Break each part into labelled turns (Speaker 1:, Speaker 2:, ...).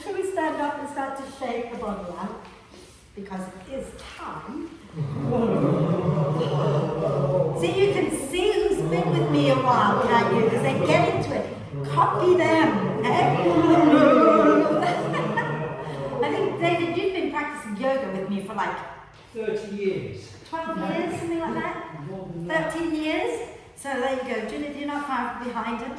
Speaker 1: Should we stand up and start to shake the body out? Because it is time. See, you can see who's been with me a while, can't you? Because they get into it. Copy them. Eh? I think, David, you've been practicing yoga with me for like
Speaker 2: 30 years.
Speaker 1: 12 years, something like that? 13 years? So there you go. Judith, you're not far behind him.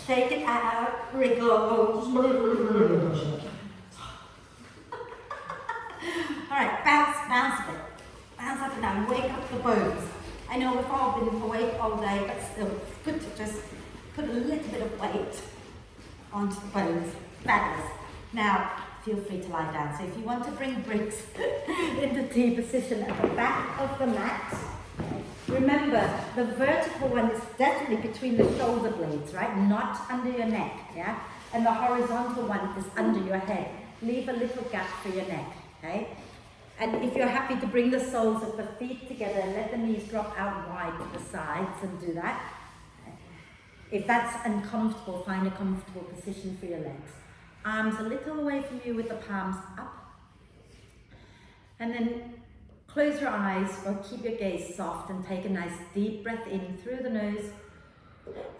Speaker 1: Take it out, wriggle. Alright, bounce a bit. Bounce up and down, wake up the bones. I know we've all been awake all day, but still, it's good to just put a little bit of weight onto the bones. Fabulous. Now, feel free to lie down. So if you want to bring bricks into T position at the back of the mat, remember, the vertical one is definitely between the shoulder blades, right? Not under your neck, yeah? And the horizontal one is under your head. Leave a little gap for your neck, okay? And if you're happy to bring the soles of the feet together, let the knees drop out wide to the sides and do that. If that's uncomfortable, find a comfortable position for your legs. Arms a little away from you with the palms up. And then close your eyes or keep your gaze soft and take a nice deep breath in through the nose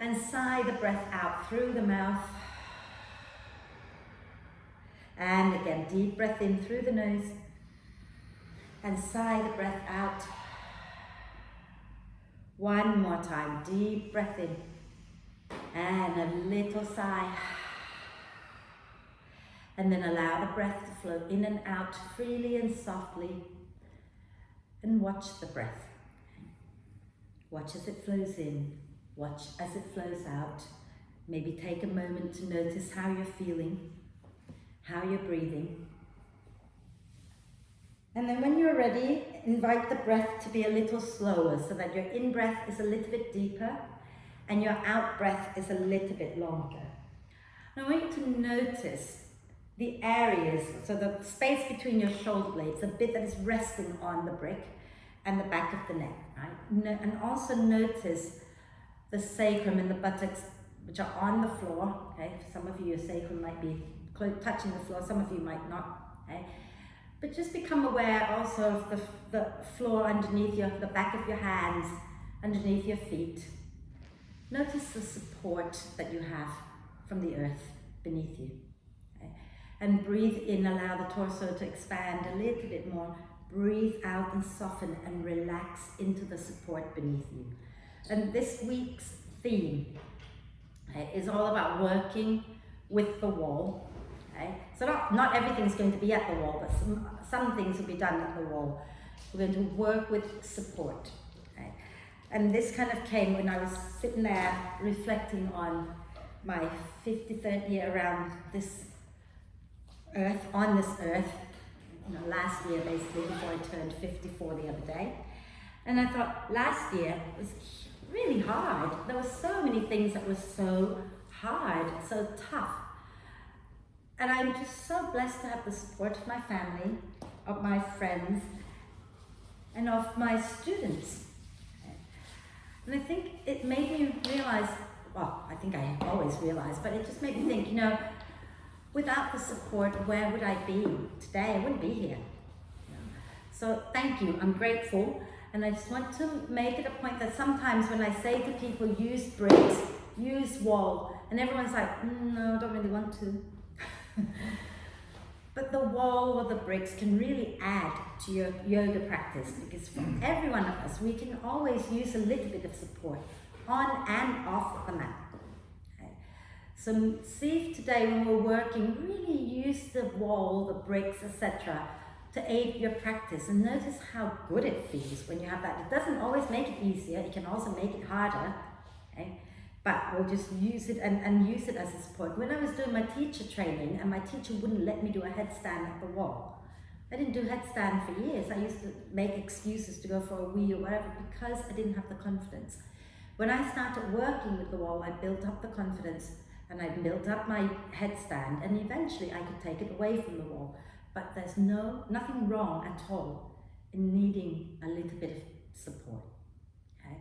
Speaker 1: and sigh the breath out through the mouth. And again, deep breath in through the nose and sigh the breath out. One more time, deep breath in and a little sigh. And then allow the breath to flow in and out freely and softly. And watch the breath. Watch as it flows in. Watch as it flows out. Maybe take a moment to notice how you're feeling, how you're breathing. And then when you're ready, invite the breath to be a little slower so that your in-breath is a little bit deeper and your out-breath is a little bit longer. And I want you to notice the areas, so the space between your shoulder blades, the bit that is resting on the brick and the back of the neck, right? And also notice the sacrum and the buttocks, which are on the floor, okay? For some of you, your sacrum might be touching the floor, some of you might not, okay? But just become aware also of the floor underneath the back of your hands, underneath your feet. Notice the support that you have from the earth beneath you. Okay? And breathe in, allow the torso to expand a little bit more. Breathe out and soften and relax into the support beneath you. And this week's theme is all about working with the wall. Okay? So not everything's going to be at the wall, but some things will be done at the wall. We're going to work with support. Okay? And this kind of came when I was sitting there reflecting on my 53rd year around this earth, on this earth, last year basically, before I turned 54 the other day. And I thought last year was really hard. There were so many things that were so hard, so tough. And I'm just so blessed to have the support of my family, of my friends, and of my students. And I think it made me realize, well, I think I always realized, but it just made me think, without the support, where would I be today? I wouldn't be here. So thank you, I'm grateful. And I just want to make it a point that sometimes when I say to people, use bricks, use wall, and everyone's like, no, I don't really want to. But the wall or the bricks can really add to your yoga practice, because for every one of us, we can always use a little bit of support on and off the mat. Okay. So see if today when we're working, really use the wall, the bricks, etc. to aid your practice, and notice how good it feels when you have that. It doesn't always make it easier, it can also make it harder. Okay? But we'll just use it and use it as a support. When I was doing my teacher training and my teacher wouldn't let me do a headstand at the wall, I didn't do headstand for years. I used to make excuses to go for a wee or whatever because I didn't have the confidence. When I started working with the wall, I built up the confidence and I built up my headstand, and eventually I could take it away from the wall. But there's nothing wrong at all in needing a little bit of support. Okay?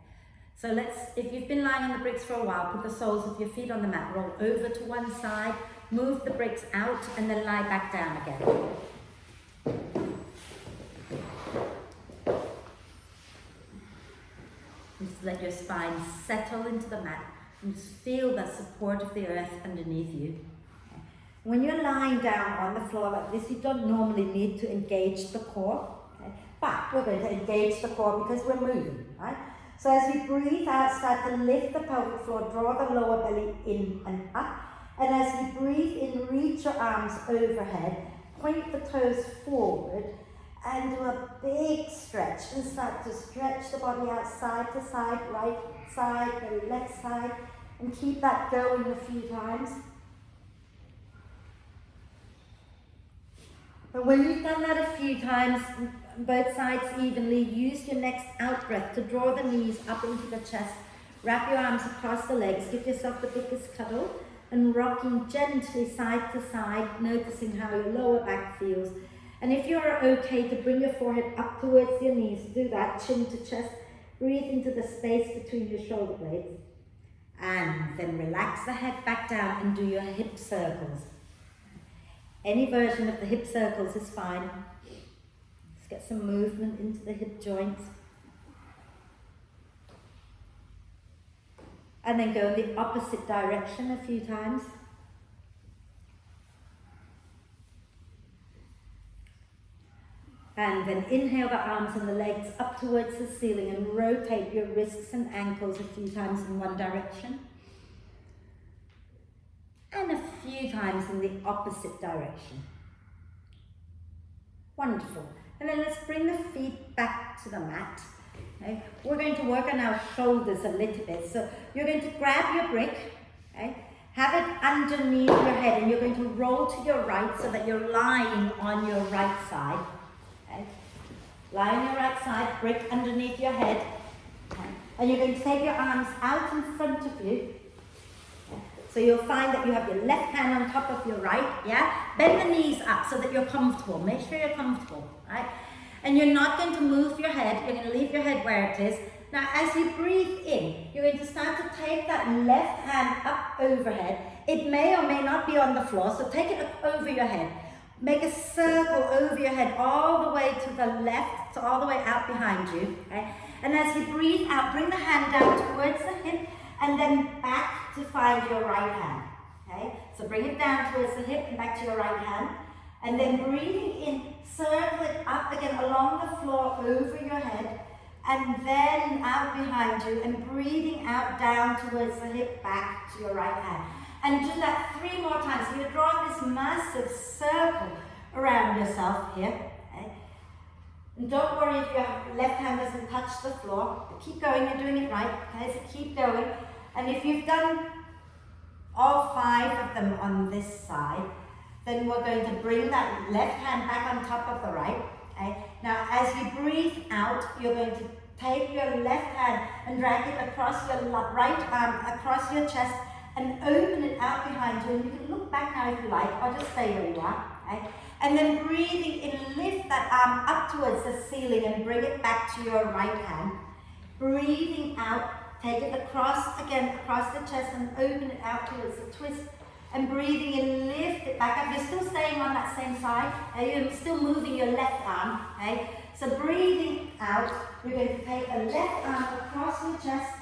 Speaker 1: So if you've been lying on the bricks for a while, put the soles of your feet on the mat, roll over to one side, move the bricks out, and then lie back down again. Just let your spine settle into the mat and just feel the support of the earth underneath you. When you're lying down on the floor like this, you don't normally need to engage the core, okay? But we're going to engage the core because we're moving, right? So as you breathe out, start to lift the pelvic floor, draw the lower belly in and up. And as you breathe in, reach your arms overhead, point the toes forward, and do a big stretch. And start to stretch the body out side to side, right side, then left side. And keep that going a few times. And when you've done that a few times, both sides evenly, use your next out breath to draw the knees up into the chest. Wrap your arms across the legs, give yourself the biggest cuddle, and rocking gently side to side, noticing how your lower back feels. And if you're okay to bring your forehead up towards your knees, do that, chin to chest. Breathe into the space between your shoulder blades. And then relax the head back down and do your hip circles. Any version of the hip circles is fine. Let's get some movement into the hip joints. And then go in the opposite direction a few times. And then inhale the arms and the legs up towards the ceiling and rotate your wrists and ankles a few times in one direction. And a few times in the opposite direction. Wonderful. And then let's bring the feet back to the mat. Okay? We're going to work on our shoulders a little bit. So you're going to grab your brick, okay? Have it underneath your head, and you're going to roll to your right so that you're lying on your right side. Okay? Lie on your right side, brick underneath your head. Okay? And you're going to take your arms out in front of you. So you'll find that you have your left hand on top of your right, yeah? Bend the knees up so that you're comfortable. Make sure you're comfortable, right? And you're not going to move your head. You're going to leave your head where it is. Now, as you breathe in, you're going to start to take that left hand up overhead. It may or may not be on the floor, so take it up over your head. Make a circle over your head all the way to the left, so all the way out behind you, okay? And as you breathe out, bring the hand down towards the hip, and then back to find your right hand, okay? So bring it down towards the hip and back to your right hand. And then breathing in, circle it up again along the floor over your head, and then out behind you, and breathing out down towards the hip, back to your right hand. And do that 3 more times. So you're drawing this massive circle around yourself here, okay? And don't worry if your left hand doesn't touch the floor. But keep going, you're doing it right, okay? So keep going. And if you've done all 5 of them on this side, then we're going to bring that left hand back on top of the right, okay? Now, as you breathe out, you're going to take your left hand and drag it across your right arm, across your chest, and open it out behind you. And you can look back now if you like, or just stay where you are, okay? And then breathing in, lift that arm up towards the ceiling and bring it back to your right hand. Breathing out, take it across again, across the chest, and open it out towards the twist. And breathing in, lift it back up. You're still staying on that same side. You're still moving your left arm. Okay? So breathing out, you're going to take a left arm across your chest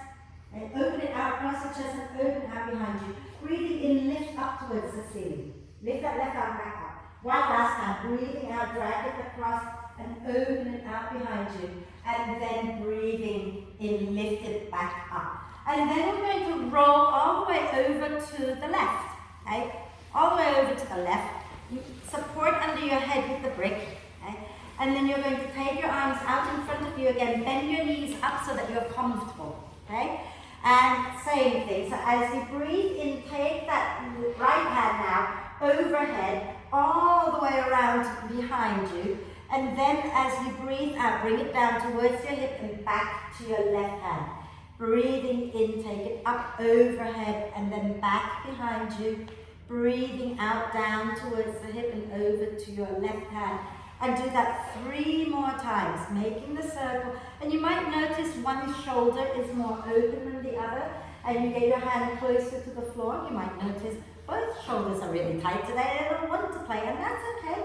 Speaker 1: and open it out across the chest and open it out behind you. Breathing in, lift up towards the ceiling. Lift that left arm back up. One last time. Breathing out, drag it across and open it out behind you. And then breathing in, lift it back up. And then we're going to roll all the way over to the left. Okay? All the way over to the left. You support under your head with the brick. Okay? And then you're going to take your arms out in front of you again. Bend your knees up so that you're comfortable. Okay? And same thing. So as you breathe in, take that right hand now overhead, all the way around behind you. And then as you breathe out, bring it down towards your hip and back to your left hand. Breathing in, take it up overhead and then back behind you. Breathing out down towards the hip and over to your left hand. And do that 3 more times, making the circle. And you might notice one shoulder is more open than the other, and you get your hand closer to the floor. You might notice both shoulders are really tight today. I don't want to play, and that's okay.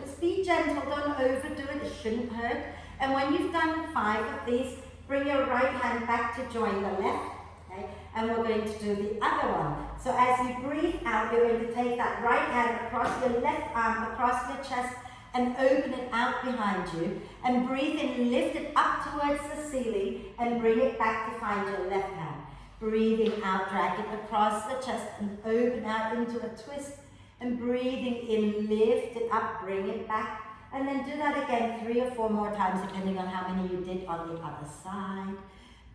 Speaker 1: Just be gentle, don't overdo it, it shouldn't hurt. And when you've done 5 of these, bring your right hand back to join the left. Okay? And we're going to do the other one. So as you breathe out, you're going to take that right hand across your left arm, across your chest, and open it out behind you. And breathe in, lift it up towards the ceiling, and bring it back to find your left hand. Breathing out, drag it across the chest, and open out into a twist. And breathing in, lift it up, bring it back. And then do that again 3 or 4 more times, depending on how many you did on the other side,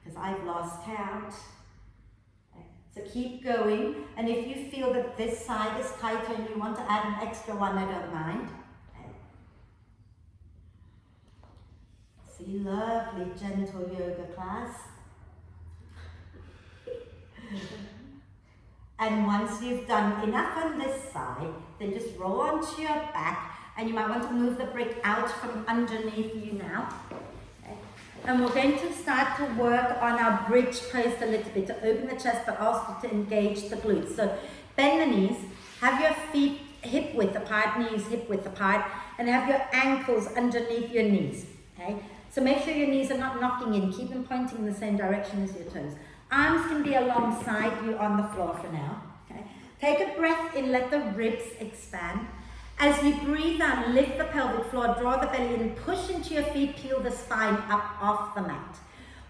Speaker 1: because I've lost count. So keep going, and if you feel that this side is tighter and you want to add an extra one, I don't mind. See, lovely, gentle yoga class. And once you've done enough on this side, then just roll onto your back, and you might want to move the brick out from underneath you now. And we're going to start to work on our bridge pose a little bit, to open the chest but also to engage the glutes. So bend the knees, have your feet hip width apart, knees hip width apart, and have your ankles underneath your knees. Okay? So make sure your knees are not knocking in, keep them pointing in the same direction as your toes. Arms can be alongside you on the floor for now. Okay? Take a breath in, let the ribs expand. As you breathe out, lift the pelvic floor, draw the belly in, push into your feet, peel the spine up off the mat.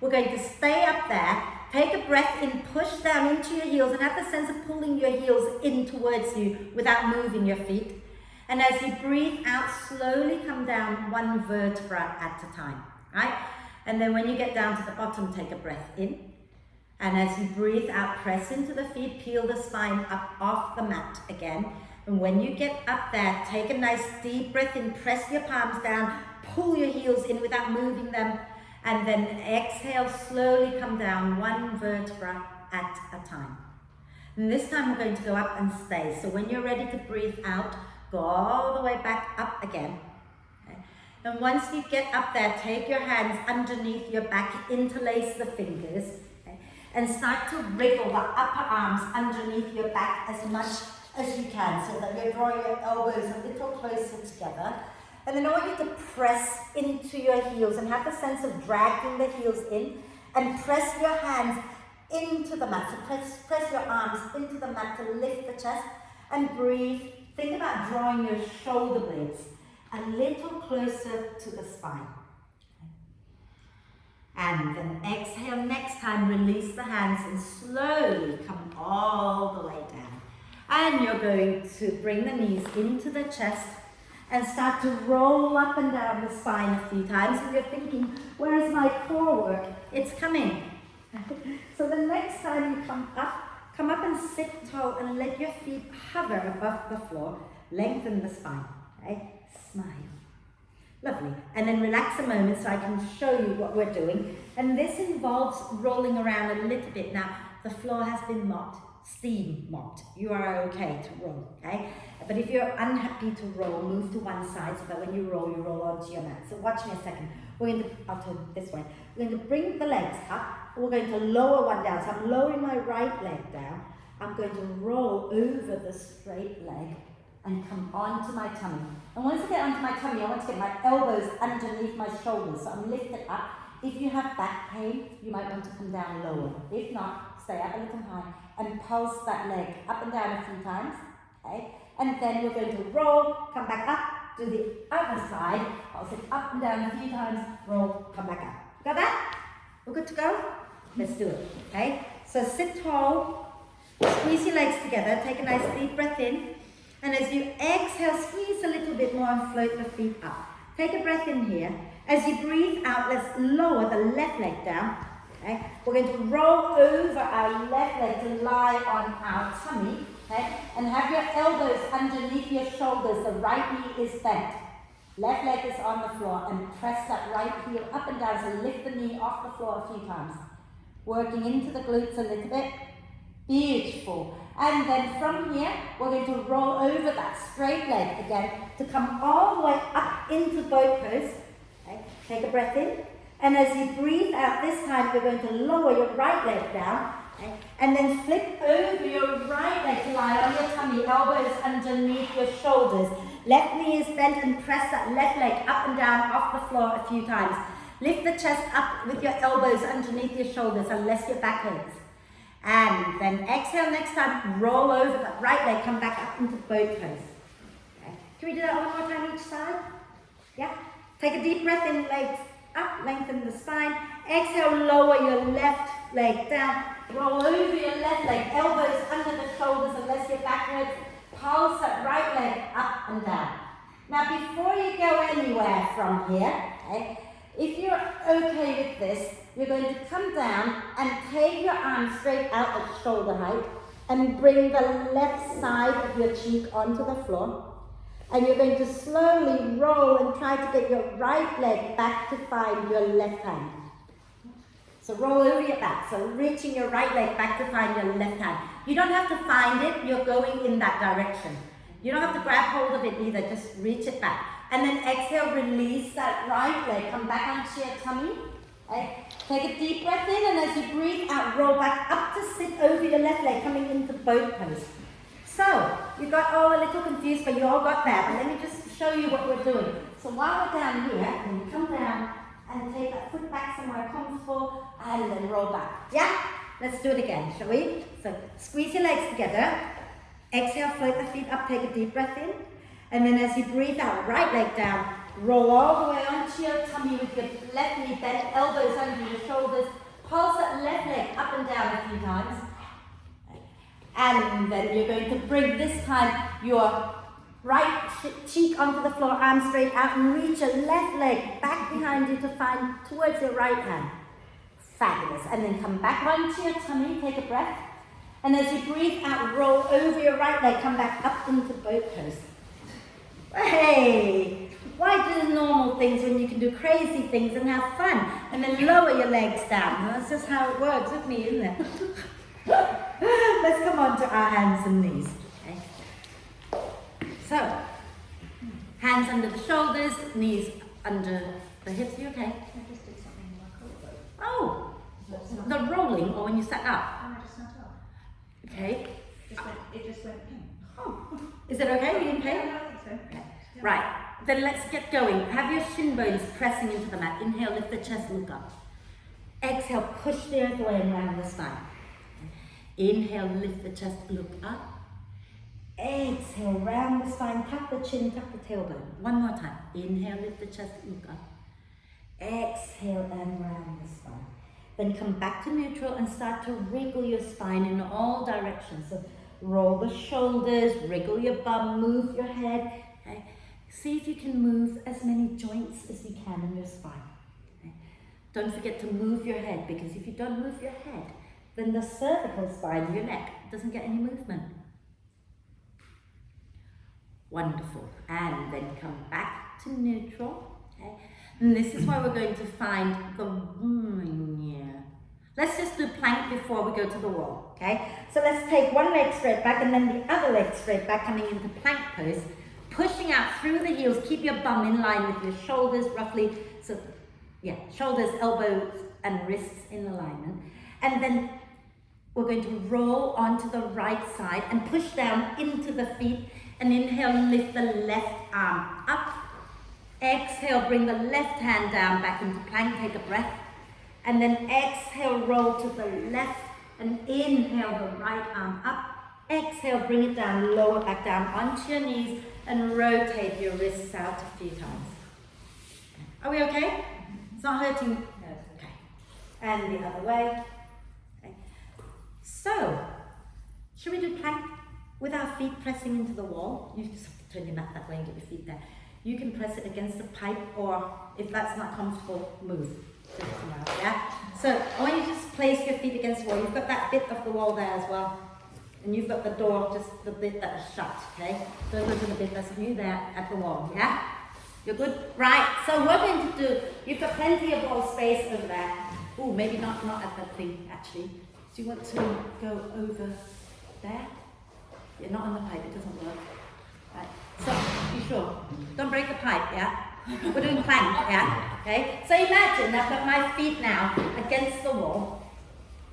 Speaker 1: We're going to stay up there, take a breath in, push down into your heels, and have the sense of pulling your heels in towards you without moving your feet. And as you breathe out, slowly come down 1 vertebra at a time, right? And then when you get down to the bottom, take a breath in. And as you breathe out, press into the feet, peel the spine up off the mat again. And when you get up there, take a nice deep breath in, press your palms down, pull your heels in without moving them, and then exhale, slowly come down 1 vertebra at a time. And this time we're going to go up and stay. So when you're ready to breathe out, go all the way back up again. Okay? And once you get up there, take your hands underneath your back, interlace the fingers, okay? And start to wriggle the upper arms underneath your back as much as you can, so that you're drawing your elbows a little closer together. And then I want you to press into your heels and have the sense of dragging the heels in, and press your hands into the mat. So press your arms into the mat to lift the chest and breathe. Think about drawing your shoulder blades a little closer to the spine. And then exhale, next time release the hands and slowly come all the way down. And you're going to bring the knees into the chest and start to roll up and down the spine a few times. And you're thinking, where is my core work? It's coming. So the next time you come up and sit tall and let your feet hover above the floor. Lengthen the spine. Okay? Smile. Lovely. And then relax a moment so I can show you what we're doing. And this involves rolling around a little bit. Now, the floor has been mopped. Steam mopped. You are okay to roll, okay? But if you're unhappy to roll, move to one side so that when you roll onto your mat. So watch me a second. I'll turn this way. We're going to bring the legs up. We're going to lower one down. So I'm lowering my right leg down. I'm going to roll over the straight leg and come onto my tummy. And once I get onto my tummy, I want to get my elbows underneath my shoulders. So I'm lifted up. If you have back pain, you might want to come down lower. If not, stay up a little high and pulse that leg up and down a few times. Okay? And then we're going to roll, come back up, do the other side, pulse it up and down a few times, roll, come back up. Got that? We're good to go? Let's do it. Okay? So sit tall, squeeze your legs together, take a nice deep breath in, and as you exhale, squeeze a little bit more and float the feet up. Take a breath in here. As you breathe out, let's lower the left leg down. Okay? We're going to roll over our left leg to lie on our tummy. Okay? And have your elbows underneath your shoulders. The right knee is bent. Left leg is on the floor, and press that right heel up and down. So lift the knee off the floor a few times. Working into the glutes a little bit. Beautiful. And then from here, we're going to roll over that straight leg again to come all the way up into boat pose. Okay. Take a breath in. And as you breathe out this time, we're going to lower your right leg down. Okay. And then flip over your right leg to lie on your tummy, elbows underneath your shoulders. Left knee is bent and press that left leg up and down off the floor a few times. Lift the chest up with your elbows underneath your shoulders unless your back hurts. And then exhale next time, roll over that right leg, come back up into boat pose. Okay. Can we do that one more time each side? Yeah? Take a deep breath in, legs up, lengthen the spine. Exhale, lower your left leg down. Roll over your left leg, elbows under the shoulders unless your back hurts. Pulse that right leg up and down. Now before you go anywhere from here, okay, if you're okay with this, you're going to come down and take your arms straight out at shoulder height and bring the left side of your cheek onto the floor. And you're going to slowly roll and try to get your right leg back to find your left hand. So roll over your back, so reaching your right leg back to find your left hand. You don't have to find it, you're going in that direction. You don't have to grab hold of it either, just reach it back. And then exhale, release that right leg, come back onto your tummy. Okay. Take a deep breath in, and as you breathe out, roll back up to sit over your left leg, coming into boat pose. So, you got all a little confused, but you all got that. But let me just show you what we're doing. So while we're down here, and you come down and take that foot back somewhere comfortable, and then roll back. Yeah? Let's do it again, shall we? So squeeze your legs together. Exhale, float the feet up, take a deep breath in. And then as you breathe out, right leg down, roll all the way onto your tummy with your left knee bent, elbows under your shoulders. Pulse that left leg up and down a few times. And then you're going to bring this time your right cheek onto the floor, arms straight out, and reach your left leg back behind you to find towards your right hand. Fabulous. And then come back onto your tummy, take a breath. And as you breathe out, roll over your right leg, come back up into boat pose. Hey, why do normal things when you can do crazy things and have fun? And then lower your legs down. That's just how it works with me, isn't it? Let's come on to our hands and knees. Okay. So, hands under the shoulders, knees under the hips. You okay?
Speaker 2: I just did something in my collarbone.
Speaker 1: Oh, the rolling, or when you sat up?
Speaker 2: And I just sat up.
Speaker 1: Okay.
Speaker 2: It just went in.
Speaker 1: Oh, is it okay? Are you in pain?
Speaker 2: Yeah, I think so.
Speaker 1: Okay. Right. Then let's get going. Have your shin bones pressing into the mat. Inhale, lift the chest, look up. Exhale, push the earth away and round the spine. Inhale, lift the chest, look up. Exhale, round the spine, tuck the chin, tuck the tailbone. One more time. Inhale, lift the chest, look up. Exhale and round the spine. Then come back to neutral and start to wriggle your spine in all directions. So roll the shoulders, wriggle your bum, move your head. Okay? See if you can move as many joints as you can in your spine. Okay? Don't forget to move your head, because if you don't move your head, then the cervical spine of your neck doesn't get any movement. Wonderful. And then come back to neutral. Okay? And this is why we're going to find the Let's just do plank before we go to the wall. Okay? So let's take one leg straight back and then the other leg straight back, coming into plank pose. Pushing out through the heels. Keep your bum in line with your shoulders roughly. So, yeah, shoulders, elbows, and wrists in alignment. And then we're going to roll onto the right side and push down into the feet. And inhale, lift the left arm up. Exhale, bring the left hand down back into plank. Take a breath. And then exhale, roll to the left. And inhale, the right arm up. Exhale, bring it down, lower back down onto your knees. And rotate your wrists out a few times. Are we okay? It's not hurting? No. Okay. And the other way. Okay. So, should we do plank with our feet pressing into the wall? You just have to turn your mat that way and get your feet there. You can press it against the pipe, or if that's not comfortable, move. Yeah? So, I want you to just place your feet against the wall. You've got that bit of the wall there as well. And you've got the door, just the bit that is shut, okay? Don't go to the bit that's new there at the wall, yeah? You're good? Right, so we're going to do, you've got plenty of wall space over there. Ooh, maybe not at that thing, actually. Do you want to go over there? You're not on the pipe, it doesn't work. Right. So, you sure? Don't break the pipe, yeah? We're doing plank, yeah? Okay? So imagine I've got my feet now against the wall.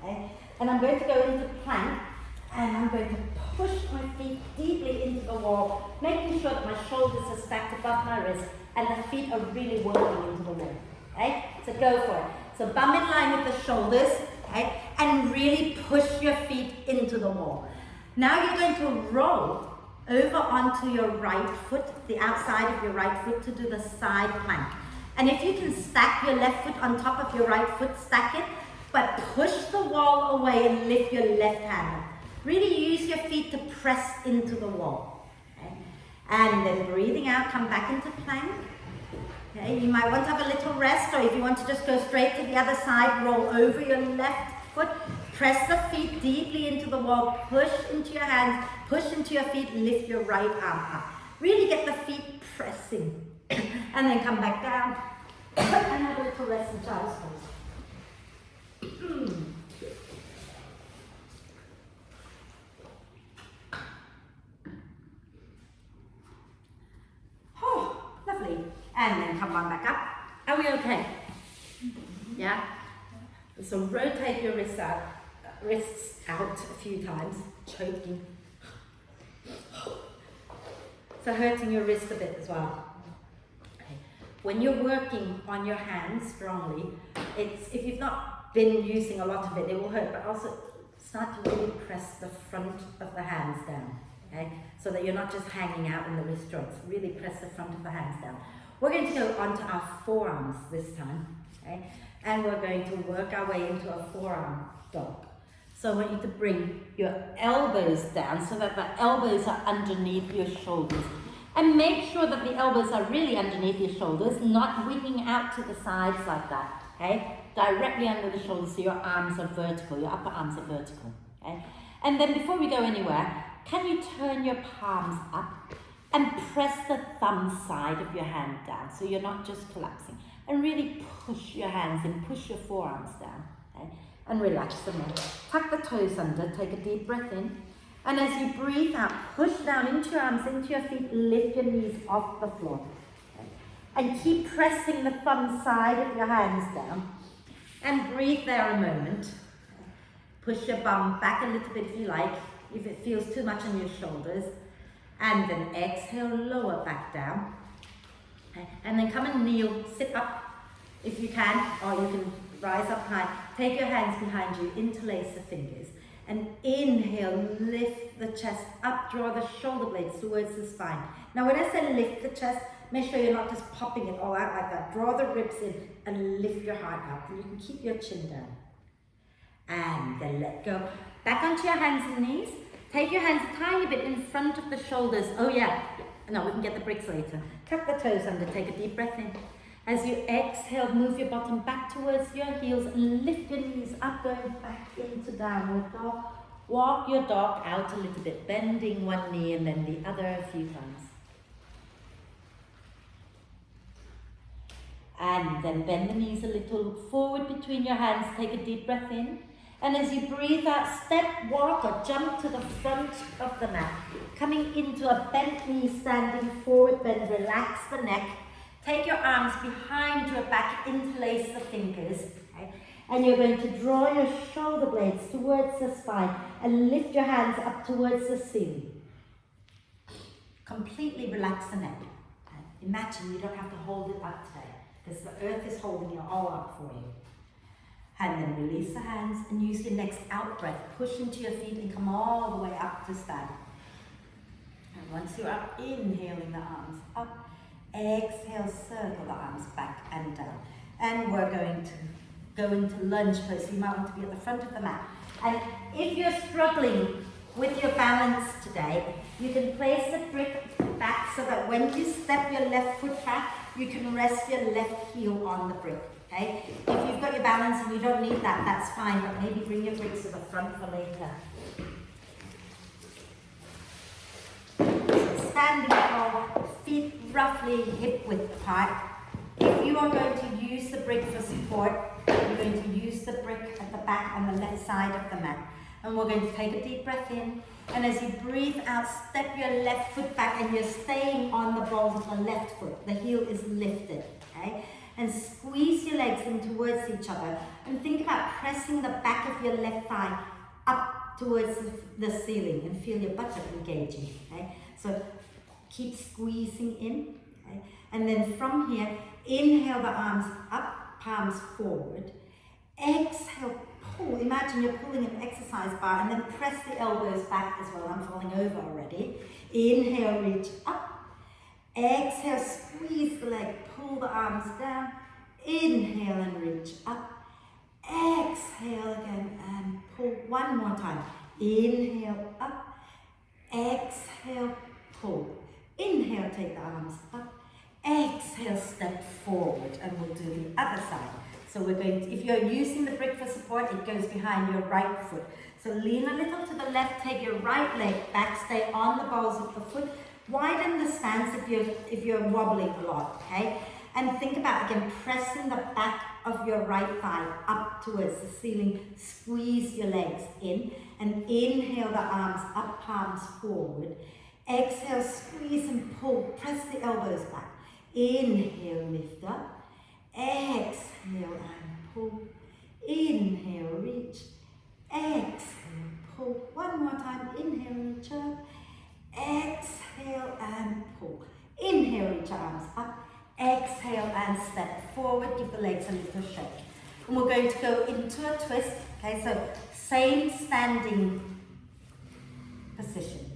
Speaker 1: Okay? And I'm going to go into plank, and I'm going to push my feet deeply into the wall, making sure that my shoulders are stacked above my wrist, and the feet are really working into the wall. Okay? So go for it. So bum in line with the shoulders, okay? And really push your feet into the wall. Now you're going to roll over onto your right foot, the outside of your right foot, to do the side plank. And if you can stack your left foot on top of your right foot, stack it, but push the wall away and lift your left hand up. Really use your feet to press into the wall. Okay? And then breathing out, come back into plank. Okay? You might want to have a little rest, or if you want to just go straight to the other side, roll over your left foot, press the feet deeply into the wall, push into your hands, push into your feet, lift your right arm up. Really get the feet pressing. And then come back down and have a little rest in child's pose. Oh, lovely. And then come on back up. Are we okay? Yeah? So rotate your wrists out a few times, choking. So hurting your wrist a bit as well. Okay. When you're working on your hands strongly, if you've not been using a lot of it, it will hurt, but also start to really press the front of the hands down, okay? So that you're not just hanging out in the wrist joints. Really press the front of the hands down. We're going to go onto our forearms this time, okay? And we're going to work our way into a forearm dog. So I want you to bring your elbows down so that the elbows are underneath your shoulders. And make sure that the elbows are really underneath your shoulders, not winging out to the sides like that, okay? Directly under the shoulders so your arms are vertical, your upper arms are vertical, okay? And then before we go anywhere, can you turn your palms up and press the thumb side of your hand down so you're not just collapsing. And really push your hands in, push your forearms down, okay? And relax them in. Tuck the toes under, take a deep breath in. And as you breathe out, push down into your arms, into your feet, lift your knees off the floor. Okay? And keep pressing the thumb side of your hands down. And breathe there a moment. Push your bum back a little bit if you like, if it feels too much on your shoulders. And then exhale, lower back down. Okay? And then come and kneel, sit up if you can, or you can rise up high. Take your hands behind you, interlace the fingers. And inhale, lift the chest up, draw the shoulder blades towards the spine. Now when I say lift the chest, make sure you're not just popping it all out like that. Draw the ribs in and lift your heart up. And you can keep your chin down. And then let go. Back onto your hands and knees. Take your hands a tiny bit in front of the shoulders. Oh yeah, no, we can get the bricks later. Tuck the toes under, take a deep breath in. As you exhale, move your bottom back towards your heels and lift your knees up, going back into downward dog. Walk your dog out a little bit, bending one knee and then the other a few times. And then bend the knees a little, look forward between your hands, take a deep breath in. And as you breathe out, step, walk or jump to the front of the mat. Coming into a bent knee, standing forward bend, relax the neck. Take your arms behind your back, interlace the fingers, okay? And you're going to draw your shoulder blades towards the spine and lift your hands up towards the ceiling. Completely relax the neck. Okay? Imagine you don't have to hold it up today because the earth is holding it all up for you. And then release the hands and use your next out breath. Push into your feet and come all the way up to stand. And once you're up, inhaling the arms up. Exhale, circle the arms back and down. And we're going to go into lunge pose. You might want to be at the front of the mat. And if you're struggling with your balance today, you can place the brick back so that when you step your left foot back, you can rest your left heel on the brick. Okay? If you've got your balance and you don't need that, that's fine, but maybe bring your bricks to the front for later. So standing tall, feet roughly hip width apart. If if you are going to use the brick for support, you're going to use the brick at the back on the left side of the mat. And we're going to take a deep breath in. And as you breathe out, step your left foot back and you're staying on the balls of the left foot. The heel is lifted, okay? And squeeze your legs in towards each other. And think about pressing the back of your left thigh up towards the ceiling and feel your buttock engaging, okay? So keep squeezing in, okay? And then from here, inhale the arms up, palms forward. Exhale, pull. Imagine you're pulling an exercise bar and then press the elbows back as well. I'm falling over already. Inhale, reach up. Exhale, squeeze the leg, pull the arms down. Inhale and reach up. Exhale again and pull one more time. Inhale up. Exhale, pull. Inhale, take the arms up. Exhale, step forward, and we'll do the other side. So we're going to, if you're using the brick for support, it goes behind your right foot. So lean a little to the left, take your right leg back, stay on the balls of the foot. Widen the stance if you're wobbling a lot, okay? And think about, again, pressing the back of your right thigh up towards the ceiling. Squeeze your legs in, and inhale the arms up, palms forward. Exhale, squeeze and pull, press the elbows back. Inhale, lift up. Exhale and pull. Inhale, reach. Exhale, pull. One more time. Inhale, reach up. Exhale and pull. Inhale, reach arms up. Exhale and step forward. Give the legs a little shake. And we're going to go into a twist. Okay, so same standing position.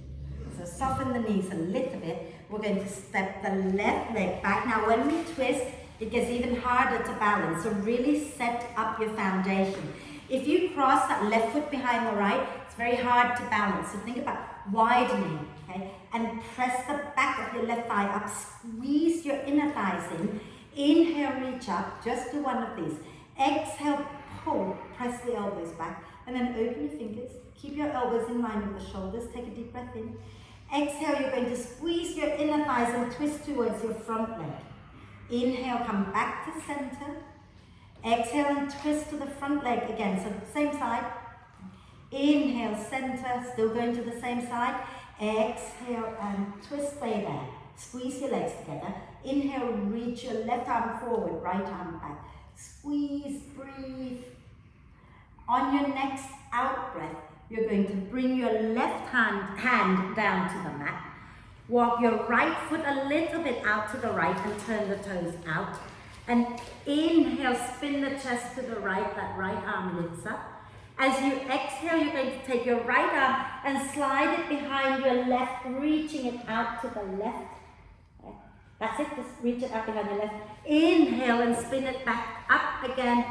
Speaker 1: So soften the knees a little bit. We're going to step the left leg back. Now when we twist, it gets even harder to balance. So really set up your foundation. If you cross that left foot behind the right, it's very hard to balance. So think about widening, okay? And press the back of your left thigh up. Squeeze your inner thighs in. Inhale, reach up. Just do one of these. Exhale, pull. Press the elbows back. And then open your fingers. Keep your elbows in line with the shoulders. Take a deep breath in. Exhale, you're going to squeeze your inner thighs and twist towards your front leg. Inhale, come back to center. Exhale and twist to the front leg again. So same side. Inhale, center, still going to the same side. Exhale and twist, stay there. Squeeze your legs together. Inhale, reach your left arm forward, right arm back. Squeeze, breathe. On your next out breath, you're going to bring your left hand down to the mat. Walk your right foot a little bit out to the right and turn the toes out. And inhale, spin the chest to the right, that right arm lifts up. As you exhale, you're going to take your right arm and slide it behind your left, reaching it out to the left. Okay. That's it, just reach it out behind your left. Inhale and spin it back up again,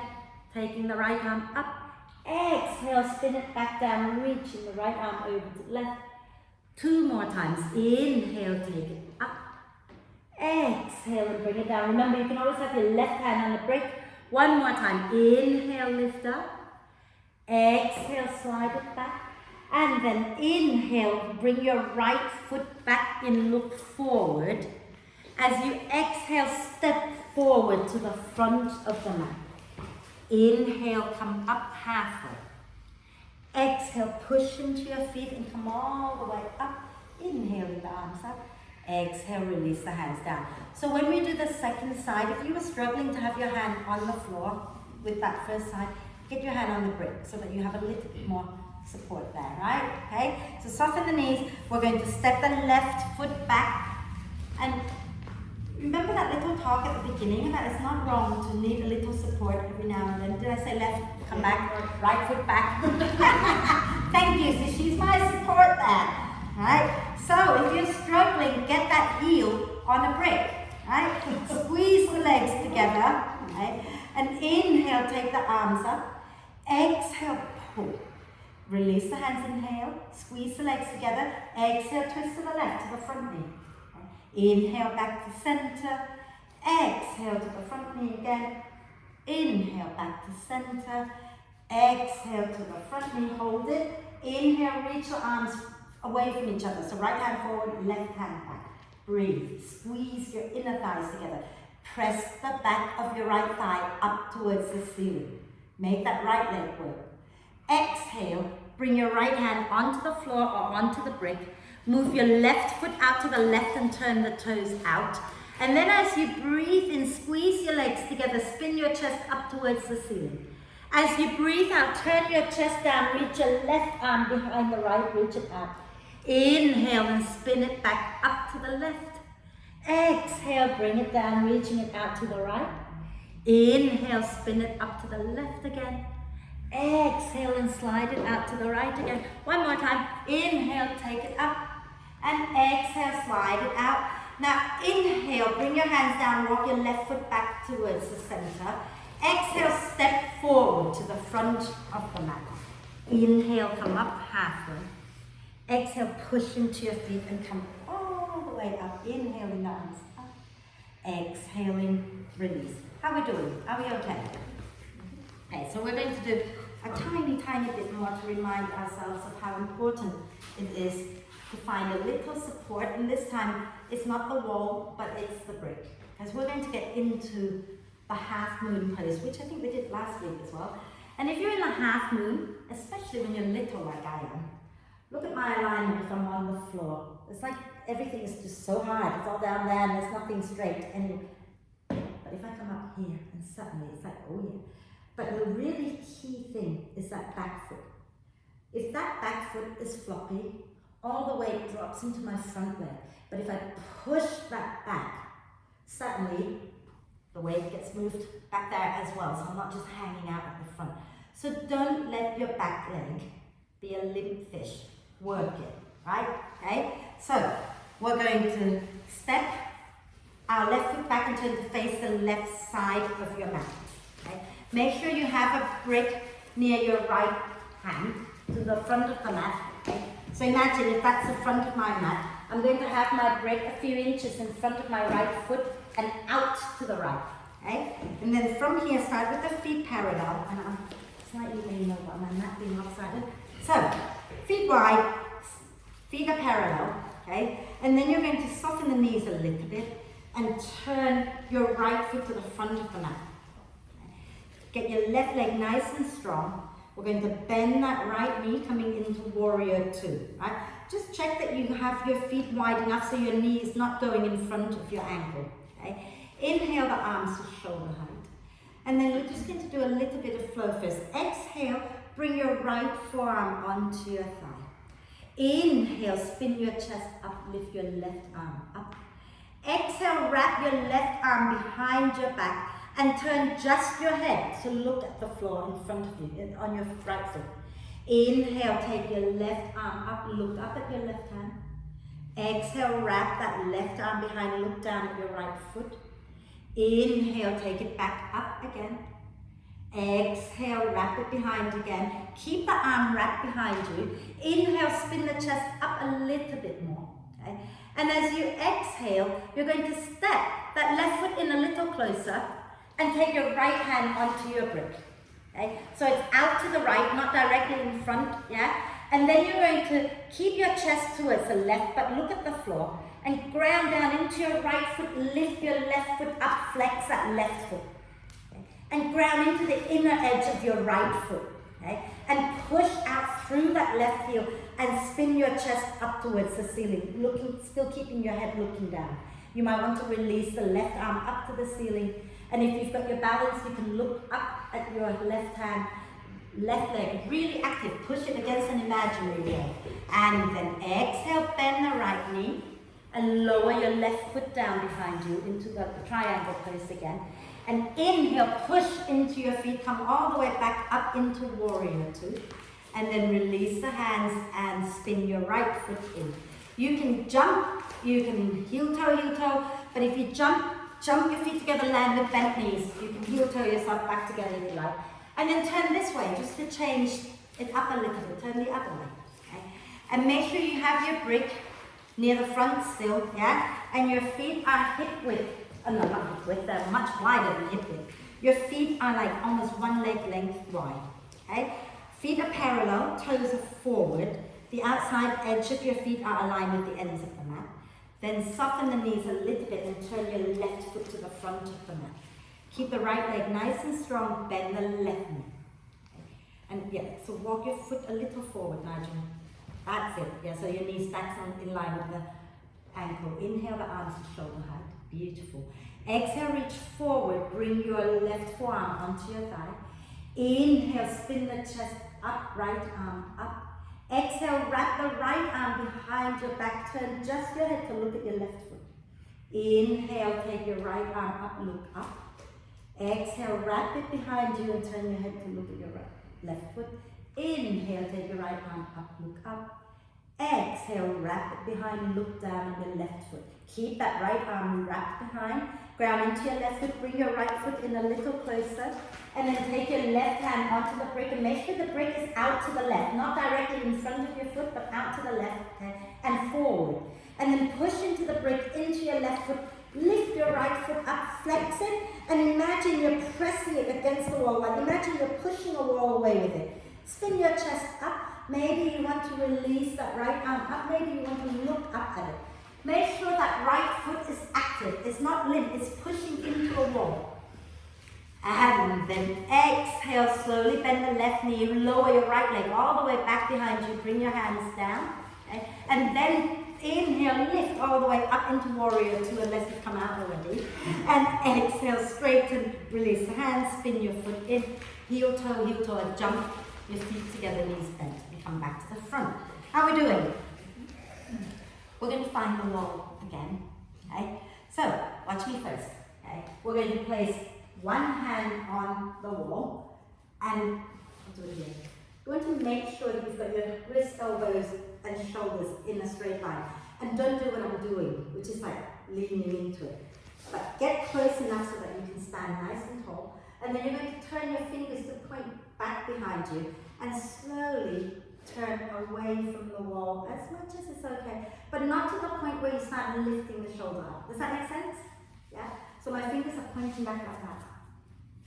Speaker 1: taking the right arm up. Exhale, spin it back down, reaching the right arm over to the left. Two more times. Inhale, take it up. Exhale and bring it down. Remember, you can always have your left hand on the brick. One more time. Inhale, lift up. Exhale, slide it back. And then inhale, bring your right foot back and look forward. As you exhale, step forward to the front of the mat. Inhale, come up halfway. Exhale, push into your feet and come all the way up. Inhale, the arms up. Exhale, release the hands down. So when we do the second side, if you were struggling to have your hand on the floor with that first side, get your hand on the brick so that you have a little bit more support there, right? Okay, so soften the knees. We're going to step the left foot back. And remember that little talk at the beginning, that it's not wrong to need a little support every now and then. Did I say left, come back, or right foot back? Thank you, so she's my support there, right? So if you're struggling, get that heel on a brick, right? Squeeze the legs together, right? And inhale, take the arms up. Exhale, pull. Release the hands, inhale. Squeeze the legs together. Exhale, twist to the left, to the front knee. Inhale, back to center. Exhale to the front knee again. Inhale, back to center. Exhale to the front knee, hold it. Inhale, reach your arms away from each other. So right hand forward, left hand back. Breathe. Squeeze your inner thighs together. Press the back of your right thigh up towards the ceiling. Make that right leg work. Exhale, bring your right hand onto the floor or onto the brick. Move your left foot out to the left and turn the toes out. And then as you breathe in, squeeze your legs together, spin your chest up towards the ceiling. As you breathe out, turn your chest down, reach your left arm behind the right, reach it out. Inhale and spin it back up to the left. Exhale, bring it down, reaching it out to the right. Inhale, spin it up to the left again. Exhale and slide it out to the right again. One more time. Inhale, take it up. And exhale, slide it out. Now inhale, bring your hands down, walk your left foot back towards the center. Exhale, step forward to the front of the mat. Inhale, come up halfway. Exhale, push into your feet and come all the way up. Inhaling the arms up. Exhaling, release. How are we doing? Are we okay? Okay, so we're going to do a tiny bit more to remind ourselves of how important it is to find a little support. And this time, it's not the wall, but it's the brick. Because we're going to get into the half moon pose, which I think we did last week as well. And if you're in the half moon, especially when you're little like I am, look at my alignment if I'm on the floor. It's like everything is just so hard. It's all down there and there's nothing straight. But if I come up here and suddenly it's like, oh yeah. But the really key thing is that back foot. If that back foot is floppy, all the weight drops into my front leg. But if I push that back, suddenly the weight gets moved back there as well. So I'm not just hanging out at the front. So don't let your back leg be a limp fish. Work it, right? Okay? So we're going to step our left foot back and turn to face the left side of your mat. Okay? Make sure you have a brick near your right hand to the front of the mat. Okay? So imagine if that's the front of my mat, I'm going to have my brick a few inches in front of my right foot and out to the right. Okay? And then from here, start with the feet parallel. And I'm slightly leaning over my mat being lopsided. So, feet wide, feet are parallel. Okay? And then you're going to soften the knees a little bit and turn your right foot to the front of the mat. Get your left leg nice and strong. We're going to bend that right knee coming into warrior two. Right? Just check that you have your feet wide enough so your knee is not going in front of your ankle. Okay? Inhale the arms to shoulder height. And then we're just going to do a little bit of flow first. Exhale, bring your right forearm onto your thigh. Inhale, spin your chest up, lift your left arm up. Exhale, wrap your left arm behind your back and turn just your head to look at the floor in front of you, on your right foot. Inhale, take your left arm up, look up at your left hand. Exhale, wrap that left arm behind, look down at your right foot. Inhale, take it back up again. Exhale, wrap it behind again. Keep the arm wrapped behind you. Inhale, spin the chest up a little bit more. Okay? And as you exhale, you're going to step that left foot in a little closer and take your right hand onto your brick. Okay? So it's out to the right, not directly in front, yeah? And then you're going to keep your chest towards the left, but look at the floor and ground down into your right foot, lift your left foot up, flex that left foot. Okay? And ground into the inner edge of your right foot. Okay? And push out through that left heel and spin your chest up towards the ceiling, still keeping your head looking down. You might want to release the left arm up to the ceiling. And if you've got your balance, you can look up at your left hand, left leg, really active. Push it against an imaginary wall. And then exhale, bend the right knee and lower your left foot down behind you into the triangle pose again. And inhale, push into your feet, come all the way back up into warrior two. And then release the hands and spin your right foot in. You can jump, you can heel toe, but if you jump your feet together, land with bent knees. You can heel toe yourself back together if you like. And then turn this way, just to change it up a little bit. Turn the other way. Okay? And make sure you have your brick near the front still, yeah? And your feet are hip width. Oh, no, not hip width, they're much wider than hip width. Your feet are like almost one leg length wide. Okay? Feet are parallel, toes are forward. The outside edge of your feet are aligned with the ends of the mat. Then soften the knees a little bit and turn your left foot to the front of the mat. Keep the right leg nice and strong, bend the left knee. And yeah, so walk your foot a little forward, Nigel. That's it. Yeah, so your knees back in line with the ankle. Inhale the arms to shoulder height. Beautiful. Exhale, reach forward. Bring your left forearm onto your thigh. Inhale, spin the chest up, right arm up. Exhale, wrap the right arm behind your back. Turn just your head to look at your left foot. Inhale, take your right arm up, look up. Exhale, wrap it behind you and turn your head to look at your left foot. Inhale, take your right arm up, look up. Exhale, wrap it behind, look down at your left foot. Keep that right arm wrapped behind. Ground into your left foot, bring your right foot in a little closer. And then take your left hand onto the brick and make sure the brick is out to the left. Not directly in front of your foot, but out to the left and forward. And then push into the brick, into your left foot. Lift your right foot up, flex it, and imagine you're pressing it against the wall. Like imagine you're pushing a wall away with it. Spin your chest up. Maybe you want to release that right arm up. Maybe you want to look up at it. Make sure that right foot is active. It's not limp. It's pushing into a wall. And then exhale slowly. Bend the left knee. Lower your right leg all the way back behind you. Bring your hands down. Okay? And then inhale, lift all the way up into warrior two unless you've come out already. And exhale, straighten, release the hands, spin your foot in, heel toe, and jump your feet together, knees bent. And come back to the front. How are we doing? We're going to find the wall again. Okay? So, watch me first. Okay? We're going to place one hand on the wall and I'll do it here. You're going to make sure that you've got your wrists, elbows, and shoulders in a straight line. And don't do what I'm doing, which is like leaning into it. But get close enough so that you can stand nice and tall. And then you're going to turn your fingers to point back behind you and slowly turn away from the wall as much as it's okay. But not to the point where you start lifting the shoulder up. Does that make sense? Yeah? So my fingers are pointing back like that.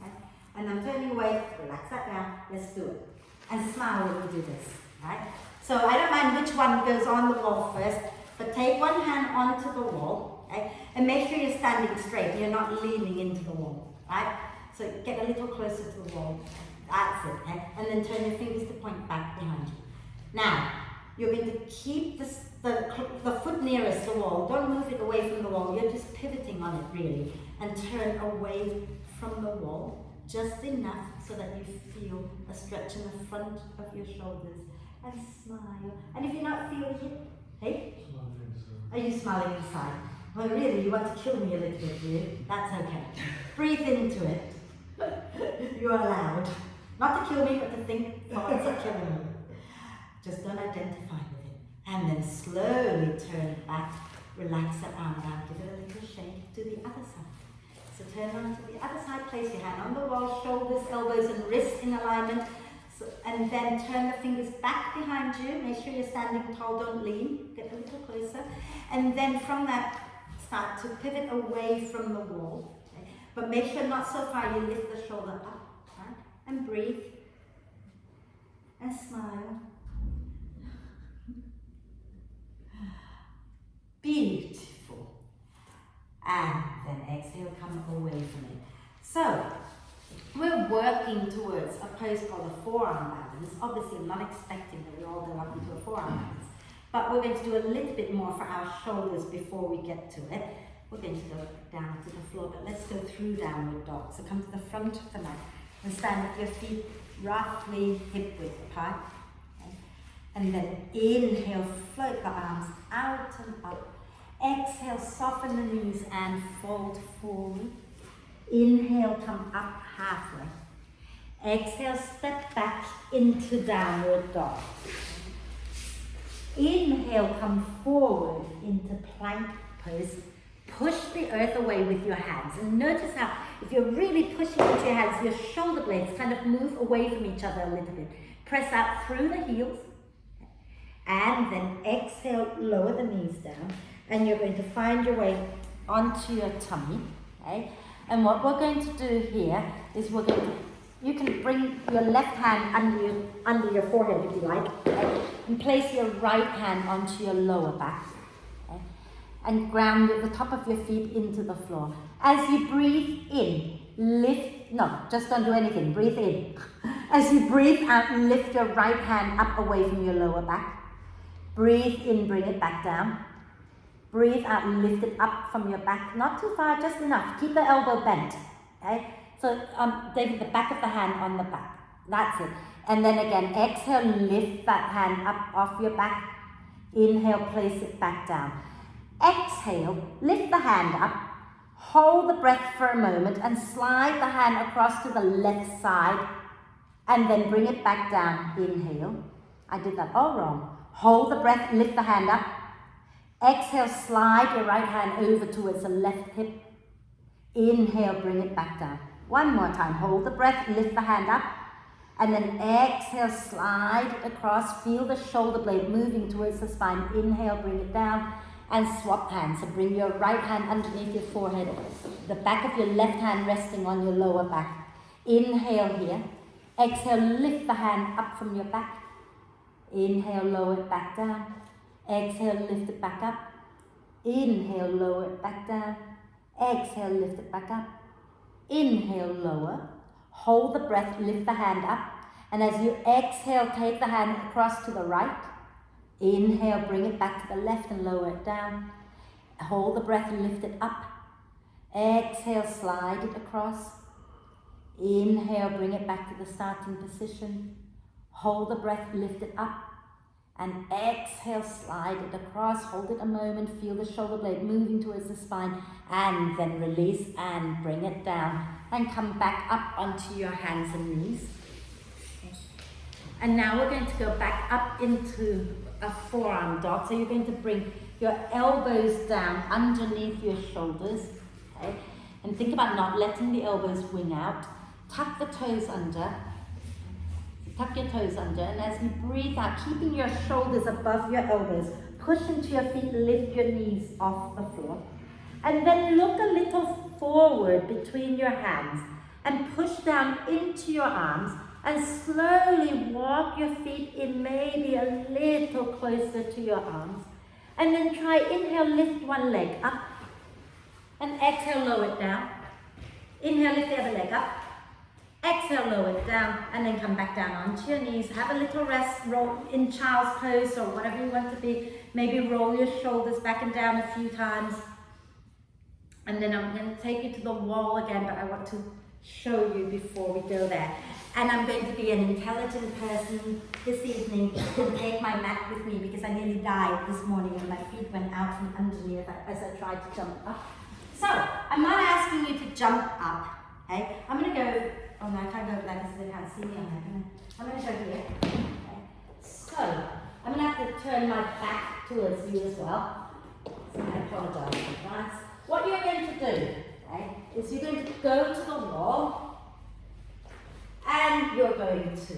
Speaker 1: Okay? And I'm turning away, relax that down, let's do it. And smile when you do this. Right? So I don't mind which one goes on the wall first, but take one hand onto the wall, okay? And make sure you're standing straight, you're not leaning into the wall, right? So get a little closer to the wall, that's it, okay? And then turn your fingers to point back behind you. Now, you're going to keep the foot nearest the wall, don't move it away from the wall, you're just pivoting on it really, and turn away from the wall, just enough so that you feel a stretch in the front of your shoulders. And smile. And if you're not feeling it, hey? Are you smiling inside? Well, really, you want to kill me a little bit, do you? That's okay. Breathe into it. You're allowed. Not to kill me, but to think thoughts of killing me. Just don't identify with it. And then slowly turn it back. Relax the arm down. Give it a little shake to the other side. So turn on to the other side. Place your hand on the wall. Shoulders, elbows, and wrists in alignment. And then turn the fingers back behind you. Make sure you're standing tall, don't lean. Get a little closer. And then from that, start to pivot away from the wall. Okay? But make sure not so far you lift the shoulder up. Right? And breathe. And smile. Beautiful. And then exhale, come away from it. So, we're working towards a pose called a forearm balance. Obviously, I'm not expecting that we all go up into a forearm balance, but we're going to do a little bit more for our shoulders before we get to it. We're going to go down to the floor, but let's go through downward dog. So come to the front of the mat and stand with your feet roughly hip width apart. Okay? And then inhale, float the arms out and up. Exhale, soften the knees and fold forward. Inhale, come up halfway. Exhale, step back into downward dog. Inhale, come forward into plank pose. Push the earth away with your hands. And notice how, if you're really pushing with your hands, your shoulder blades kind of move away from each other a little bit. Press out through the heels. And then exhale, lower the knees down. And you're going to find your way onto your tummy. Okay? And what we're going to do here is you can bring your left hand under your forehead if you like, okay? And place your right hand onto your lower back. Okay? and ground the top of your feet into the floor. As you breathe in, just don't do anything, breathe in. As you breathe out, lift your right hand up away from your lower back. Breathe in, bring it back down. Breathe out, lift it up from your back, not too far, just enough. Keep the elbow bent, okay? So David, the back of the hand on the back, that's it. And then again, exhale, lift that hand up off your back. Inhale, place it back down. Exhale, lift the hand up, hold the breath for a moment and slide the hand across to the left side and then bring it back down. Inhale. I did that all wrong. Hold the breath, lift the hand up. Exhale, slide your right hand over towards the left hip. Inhale, bring it back down. One more time. Hold the breath, lift the hand up. And then exhale, slide it across. Feel the shoulder blade moving towards the spine. Inhale, bring it down. And swap hands. So bring your right hand underneath your forehead. The back of your left hand resting on your lower back. Inhale here. Exhale, lift the hand up from your back. Inhale, lower it back down. Exhale, lift it back up. Inhale, lower it back down. Exhale, lift it back up. Inhale, lower. Hold the breath, lift the hand up. And as you exhale, take the hand across to the right. Inhale, bring it back to the left and lower it down. Hold the breath and lift it up. Exhale, slide it across. Inhale, bring it back to the starting position. Hold the breath, lift it up. And exhale, slide it across. Hold it a moment, feel the shoulder blade moving towards the spine. And then release and bring it down. And come back up onto your hands and knees. Okay. And now we're going to go back up into a forearm dog. So you're going to bring your elbows down underneath your shoulders. Okay? And think about not letting the elbows wing out. Tuck the toes under. Tuck your toes under, and as you breathe out, keeping your shoulders above your elbows, push into your feet, lift your knees off the floor. And then look a little forward between your hands and push down into your arms and slowly walk your feet in maybe a little closer to your arms. And then try, inhale, lift one leg up and exhale, lower it down. Inhale, lift the other leg up. Exhale, lower it down, and then come back down onto your knees. Have a little rest, roll in child's pose or whatever you want to be. Maybe roll your shoulders back and down a few times. And then I'm going to take you to the wall again, but I want to show you before we go there. And I'm going to be an intelligent person this evening and take my mat with me because I nearly died this morning and my feet went out from underneath as I tried to jump up. So, I'm not asking you to jump up, okay? I'm going to go. Oh no, I can't go over that because they can't see me on there. I'm going to go here. Okay. So, I'm going to have to turn my back towards you as well. So I apologize in advance. What you're going to do, okay, is you're going to go to the wall and you're going to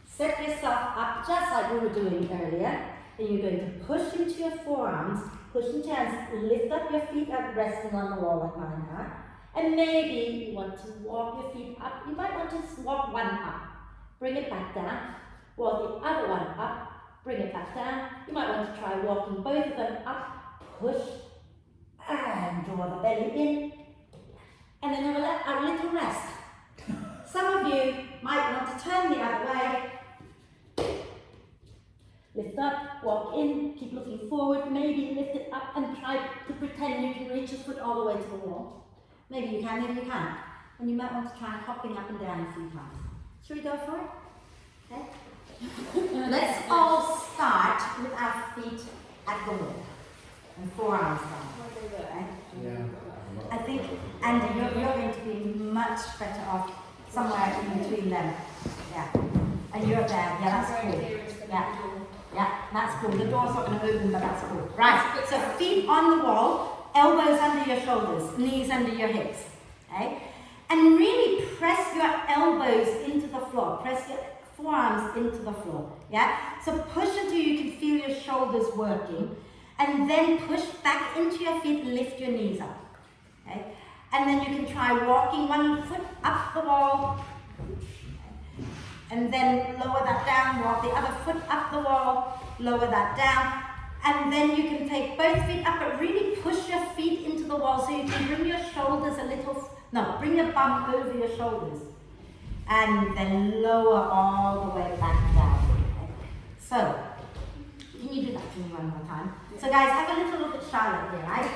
Speaker 1: set yourself up just like we were doing earlier. And you're going to push into your forearms, push into your hands, lift up your feet up, resting on the wall like mine are. And maybe you want to walk your feet up. You might want to walk one up, bring it back down. Walk the other one up, bring it back down. You might want to try walking both of them up, push, and draw the belly in. And then have a little rest. Some of you might want to turn the other way. Lift up, walk in, keep looking forward. Maybe lift it up and try to pretend you can reach your foot all the way to the wall. Maybe you can, maybe you can't. And you might want to try hopping up and down a few times. Should we go for it? Okay. Let's all start with our feet at the wall. And forearms down. Okay?
Speaker 3: Yeah.
Speaker 1: I think, Andy, you're going to be much better off somewhere in between them. Yeah. And you're there. Yeah, that's cool. Yeah. Yeah, that's cool. The door's not going to open, but that's cool. Right. So feet on the wall. Elbows under your shoulders, knees under your hips, okay? And really press your elbows into the floor. Press your forearms into the floor, yeah? So push until you can feel your shoulders working. And then push back into your feet, lift your knees up, okay? And then you can try walking one foot up the wall. And then lower that down, walk the other foot up the wall, lower that down. And then you can take both feet up, but really push your feet into the wall so you can bring your shoulders a little, bring your bum over your shoulders. And then lower all the way back down. Okay. So, can you do that for me one more time? Yeah. So guys, have a little look at Charlotte here, right?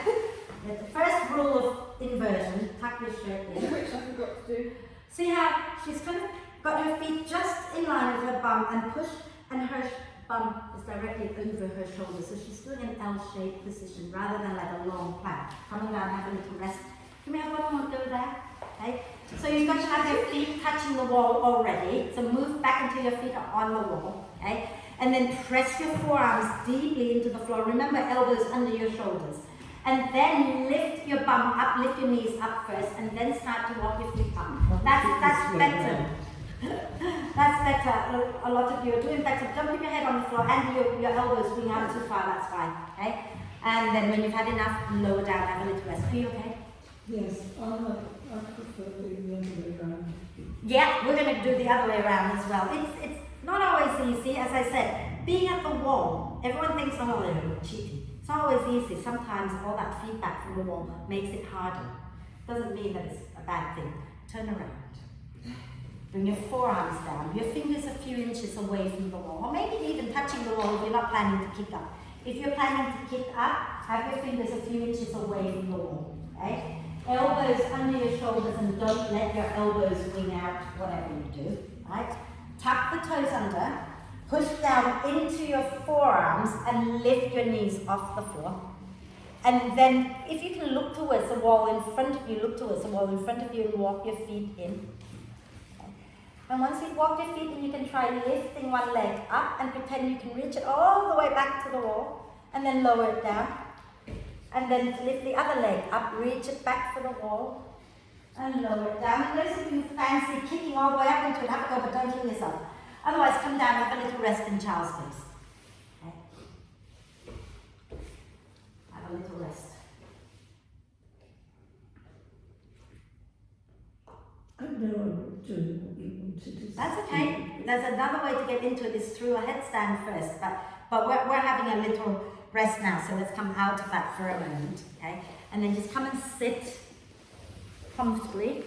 Speaker 1: The first rule of inversion, tuck your shirt in.
Speaker 2: Which I forgot to do.
Speaker 1: See how she's kind of got her feet just in line with her bum and push, and her bum is directly over her shoulder. So she's doing an L-shaped position rather than like a long plank. Coming down, have a little rest. Can we have one more go there? Okay. So you've got to have your feet touching the wall already. So move back until your feet are on the wall. Okay. And then press your forearms deeply into the floor. Remember, elbows under your shoulders. And then lift your bum up, lift your knees up first, and then start to walk your feet up. That's better. That's better. A lot of you are doing better. Don't put your head on the floor and your elbows being out too far, that's fine. Okay? And then when you've had enough, lower down, have a little rest. Are you okay?
Speaker 3: Yes, I prefer doing the other way around.
Speaker 1: Yeah, we're going to do the other way around as well. It's not always easy, as I said. Being at the wall, everyone thinks, oh, they're cheating. It's not always easy. Sometimes all that feedback from the wall makes it harder. Doesn't mean that it's a bad thing. Turn around. Bring your forearms down. Your fingers a few inches away from the wall. Or maybe even touching the wall if you're not planning to kick up. If you're planning to kick up, have your fingers a few inches away from the wall. Okay? Elbows under your shoulders, and don't let your elbows wing out, whatever you do. Right? Tuck the toes under. Push down into your forearms and lift your knees off the floor. And then, if you can look towards the wall in front of you, look towards the wall in front of you and walk your feet in. Okay. And once you've walked your feet in, you can try lifting one leg up and pretend you can reach it all the way back to the wall. And then lower it down. And then lift the other leg up, reach it back for the wall. And lower it down. And those of you who fancy kicking all the way up into it, have a go, but don't kill yourself. Otherwise, come down, have a little rest in child's pose. Okay. Have a little rest.
Speaker 3: I know I'm doing what you wanted to do.
Speaker 1: That's okay. There's another way to get into it is through a headstand first, but we're having a little rest now, so let's come out of that for a moment, okay? And then just come and sit comfortably,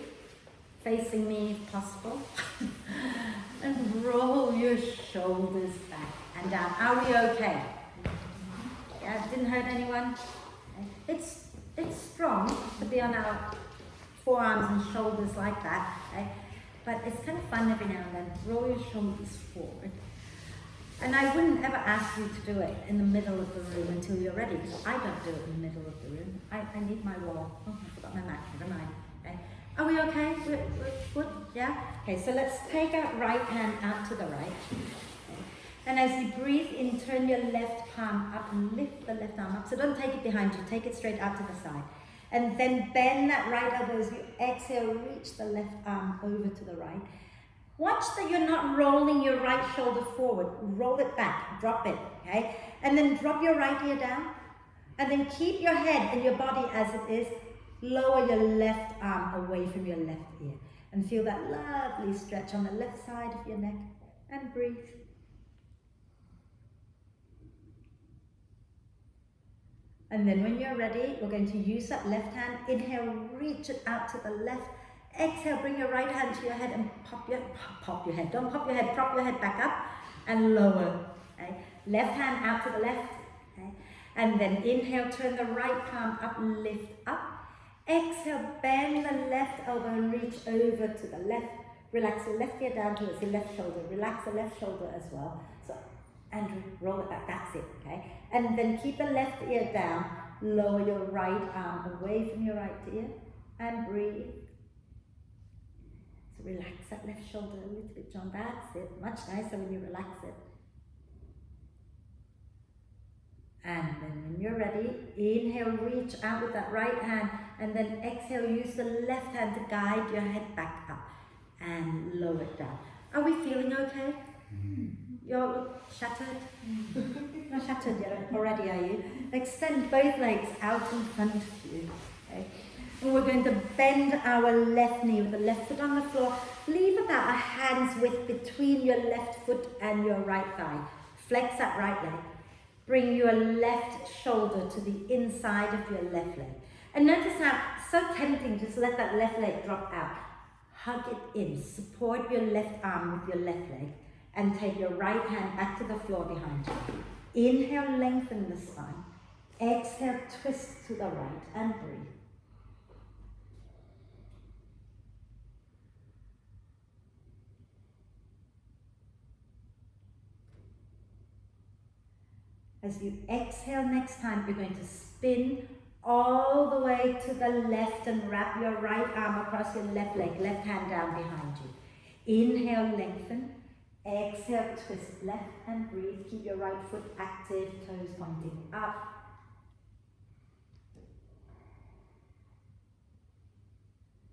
Speaker 1: facing me if possible. And roll your shoulders back and down. Are we okay? Yeah, didn't hurt anyone? Okay. It's strong to be on our forearms and shoulders like that, okay? But it's kind of fun every now and then. Roll your shoulders forward. And I wouldn't ever ask you to do it in the middle of the room until you're ready, because I don't do it in the middle of the room. I need my wall. Oh, I forgot my mat, never mind. Okay. Are we okay? We're good? Yeah? Okay, so let's take our right hand out to the right. Okay. And as you breathe in, turn your left palm up and lift the left arm up. So don't take it behind you, take it straight out to the side. And then bend that right elbow as you exhale, reach the left arm over to the right. Watch that you're not rolling your right shoulder forward. Roll it back, drop it, okay? And then drop your right ear down. And then keep your head and your body as it is. Lower your left arm away from your left ear. And feel that lovely stretch on the left side of your neck. And breathe. And then when you're ready, we're going to use that left hand. Inhale, reach it out to the left. Exhale, bring your right hand to your head and pop your head. Don't pop your head, prop your head back up and lower. Okay? Left hand out to the left. Okay? And then inhale, turn the right palm up, lift up. Exhale, bend the left elbow and reach over to the left. Relax the left ear down towards your left shoulder. Relax the left shoulder as well. So, and roll it back, that's it, okay? And then keep the left ear down. Lower your right arm away from your right ear and breathe. So relax that left shoulder a little bit, John. That's it. Much nicer when you relax it. And then when you're ready, inhale, reach out with that right hand, and then exhale, use the left hand to guide your head back up and lower it down. Are we feeling okay? You're shattered? Not shattered yet already, are you? Extend both legs out in front of you. Okay? And we're going to bend our left knee with the left foot on the floor. Leave about a hand's width between your left foot and your right thigh. Flex that right leg. bring your left shoulder to the inside of your left leg. And notice how it's so tempting, just let that left leg drop out. Hug it in, support your left arm with your left leg, and take your right hand back to the floor behind you. Inhale, lengthen the spine. Exhale, twist to the right and breathe. As you exhale next time, you're going to spin all the way to the left and wrap your right arm across your left leg, left hand down behind you. Inhale, lengthen. Exhale, twist left and breathe. Keep your right foot active, toes pointing up.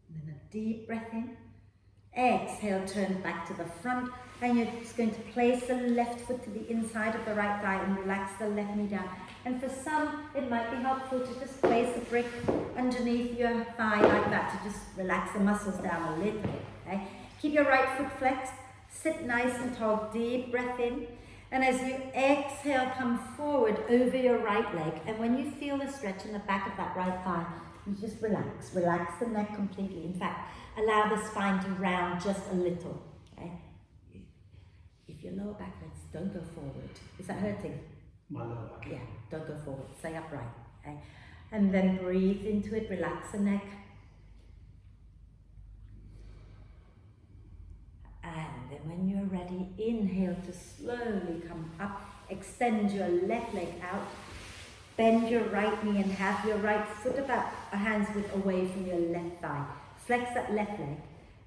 Speaker 1: And then a deep breath in. Exhale, turn back to the front, and you're just going to place the left foot to the inside of the right thigh and relax the left knee down. And for some, it might be helpful to just place a brick underneath your thigh like that to just relax the muscles down a little bit. Okay? Keep your right foot flexed, sit nice and tall, deep breath in. And as you exhale, come forward over your right leg. And when you feel the stretch in the back of that right thigh, you just relax. Relax the neck completely. In fact, allow the spine to round just a little. Okay? If your lower back hurts, don't go forward. Is that hurting?
Speaker 3: My lower back.
Speaker 1: Yeah, don't go forward. Stay upright. Okay? And then breathe into it. Relax the neck. And then when you're ready, inhale to slowly come up. Extend your left leg out. Bend your right knee and have your right foot about a hand's width away from your left thigh. Flex that left leg.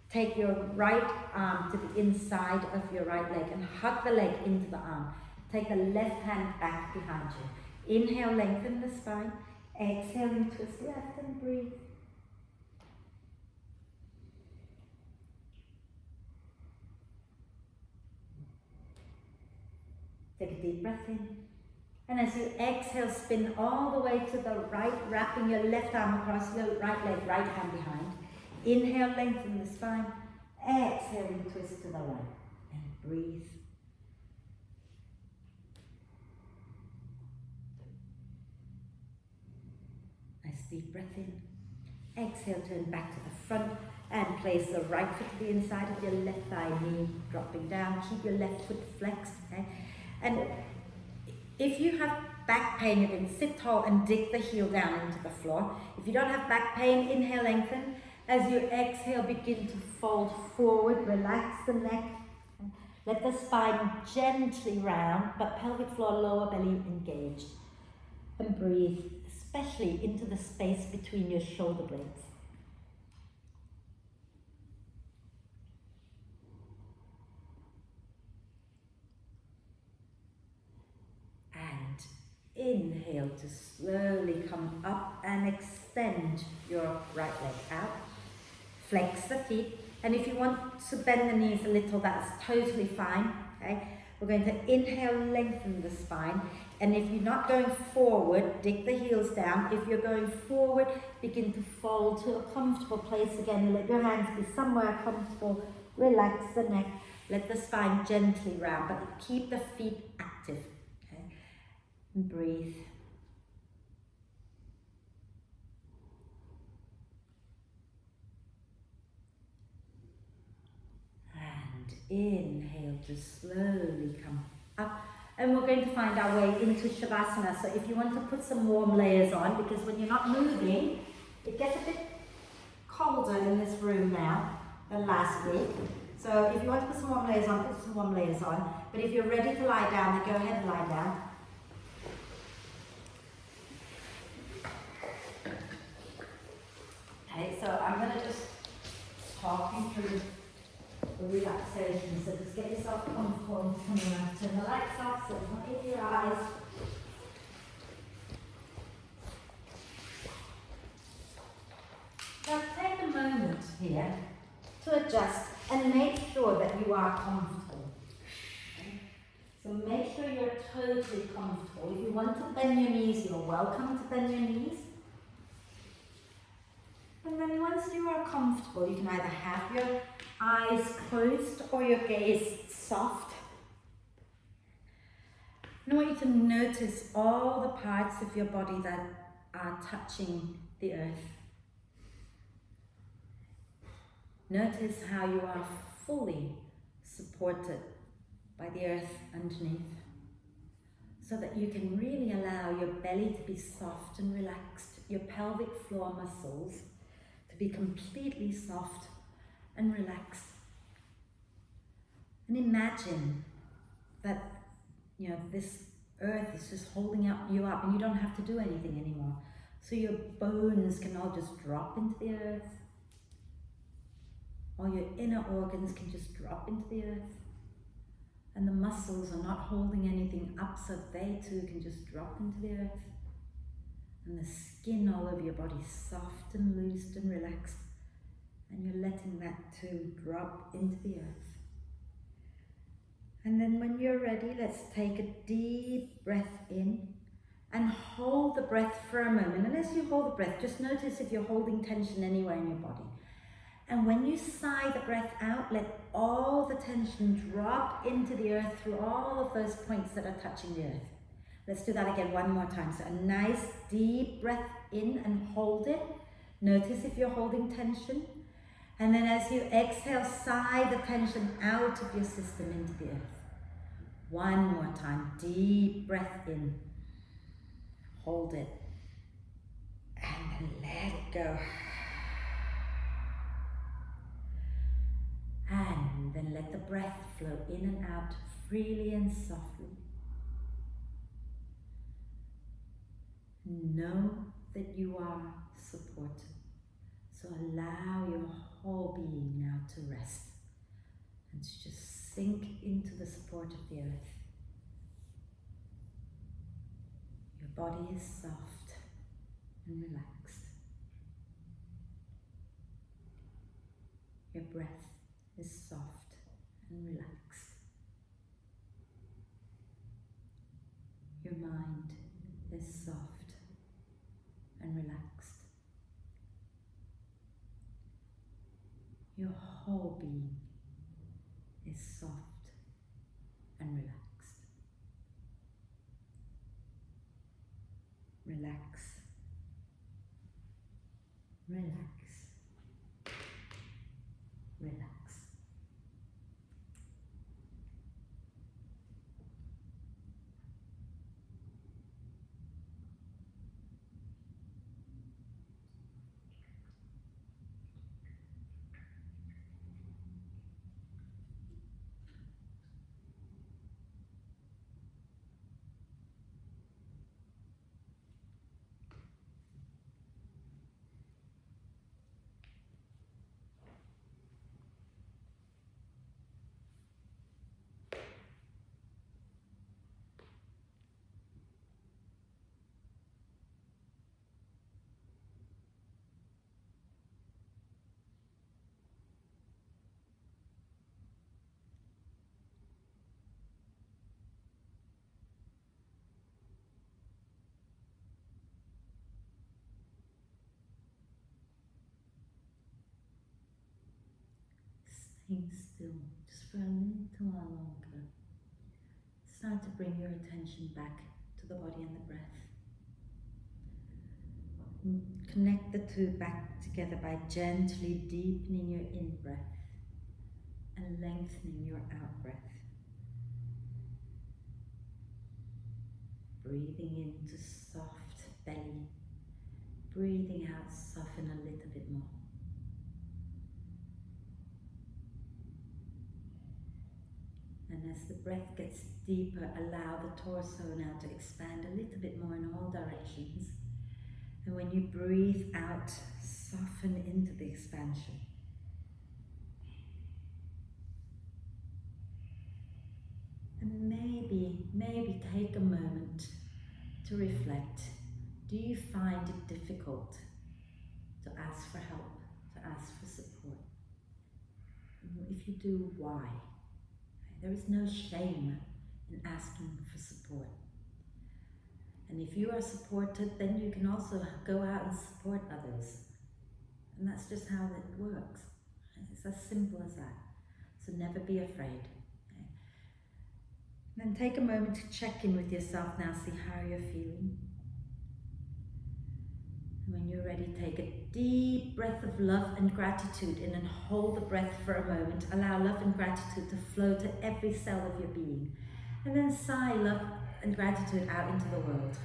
Speaker 1: Take your right arm to the inside of your right leg and hug the leg into the arm. Take the left hand back behind you. Inhale, lengthen the spine. Exhale and twist left and breathe. Take a deep breath in. And as you exhale, spin all the way to the right, wrapping your left arm across your right leg, right hand behind. Inhale, lengthen the spine. Exhale and twist to the right. And breathe. Nice deep breath in. Exhale, turn back to the front and place the right foot to the inside of your left thigh, knee dropping down. Keep your left foot flexed. Okay? And if you have back pain, you can sit tall and dig the heel down into the floor. If you don't have back pain, inhale, lengthen. As you exhale, begin to fold forward, relax the neck. Let the spine gently round, but pelvic floor, lower belly engaged. And breathe, especially into the space between your shoulder blades. Inhale to slowly come up and extend your right leg out. Flex the feet. And if you want to bend the knees a little, that's totally fine. Okay? We're going to inhale, lengthen the spine. And if you're not going forward, dig the heels down. If you're going forward, begin to fold to a comfortable place again. Let your hands be somewhere comfortable. Relax the neck. Let the spine gently round, but keep the feet active. And breathe. And inhale to slowly come up. And we're going to find our way into Shavasana. So if you want to put some warm layers on, because when you're not moving, it gets a bit colder in this room now than last week. So if you want to put some warm layers on, put some warm layers on. But if you're ready to lie down, then go ahead and lie down. Okay, so I'm going to just talk you through the relaxation. So just get yourself comfortable and come around. Turn the lights off so it's not in your eyes. Now take a moment here to adjust and make sure that you are comfortable. Okay? So make sure you're totally comfortable. If you want to bend your knees, you're welcome to bend your knees. And then once you are comfortable, you can either have your eyes closed or your gaze soft. And I want you to notice all the parts of your body that are touching the earth. Notice how you are fully supported by the earth underneath, so that you can really allow your belly to be soft and relaxed, your pelvic floor muscles to be completely soft and relaxed. And imagine that, this earth is just holding you up and you don't have to do anything anymore. So your bones can all just drop into the earth. All your inner organs can just drop into the earth. And the muscles are not holding anything up, so they too can just drop into the earth. And the skin all over your body is soft and loose and relaxed. And you're letting that too drop into the earth. And then when you're ready, let's take a deep breath in and hold the breath for a moment. And as you hold the breath, just notice if you're holding tension anywhere in your body. And when you sigh the breath out, let all the tension drop into the earth through all of those points that are touching the earth. Let's do that again one more time. So a nice deep breath in and hold it. Notice if you're holding tension. And then as you exhale, sigh the tension out of your system into the earth. One more time, deep breath in. Hold it. And then let it go. And then let the breath flow in and out freely and softly. Know that you are supported. So allow your whole being now to rest and to just sink into the support of the earth. Your body is soft and relaxed. Your breath is soft and relaxed. Your mind is soft and relaxed. Your whole being is soft and relaxed. Relax. Relax. Relax. Staying still just for a little while longer. Start to bring your attention back to the body and the breath. Connect the two back together by gently deepening your in-breath and lengthening your out-breath. Breathing into soft belly. Breathing out, soften a little bit more. And as the breath gets deeper, allow the torso now to expand a little bit more in all directions. And when you breathe out, soften into the expansion. And maybe take a moment to reflect. Do you find it difficult to ask for help, to ask for support? If you do, why? There is no shame in asking for support. And if you are supported, then you can also go out and support others. And that's just how it works. It's as simple as that. So never be afraid. Then take a moment to check in with yourself now, see how you're feeling. And when you're ready, take a deep breath of love and gratitude in and hold the breath for a moment. Allow love and gratitude to flow to every cell of your being. And then sigh love and gratitude out into the world.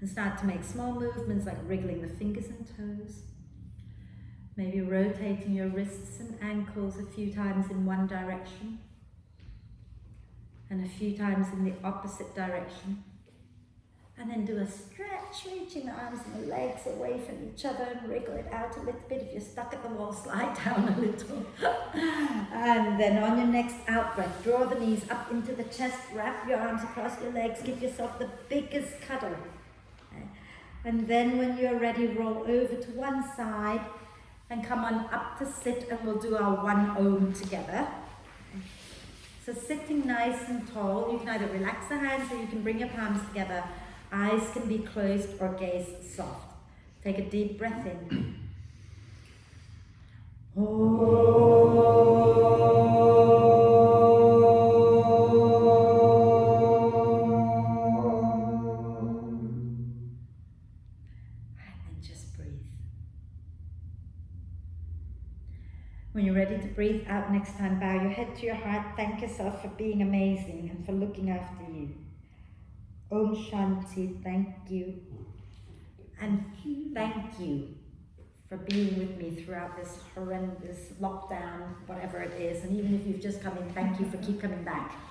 Speaker 1: And start to make small movements like wriggling the fingers and toes. Maybe rotating your wrists and ankles a few times in one direction. And a few times in the opposite direction. And then do a stretch, reaching the arms and the legs away from each other and wriggle it out a little bit. If you're stuck at the wall, slide down a little. And then on your next out breath, draw the knees up into the chest, wrap your arms across your legs, give yourself the biggest cuddle. And then when you're ready, roll over to one side and come on up to sit, and we'll do our one Om together. So sitting nice and tall, you can either relax the hands or you can bring your palms together. Eyes can be closed or gaze soft. Take a deep breath in. And just breathe. When you're ready to breathe out next time, bow your head to your heart. Thank yourself for being amazing and for looking after you. Om Shanti, thank you. And thank you for being with me throughout this horrendous lockdown, whatever it is. And even if you've just come in, thank you for keep coming back.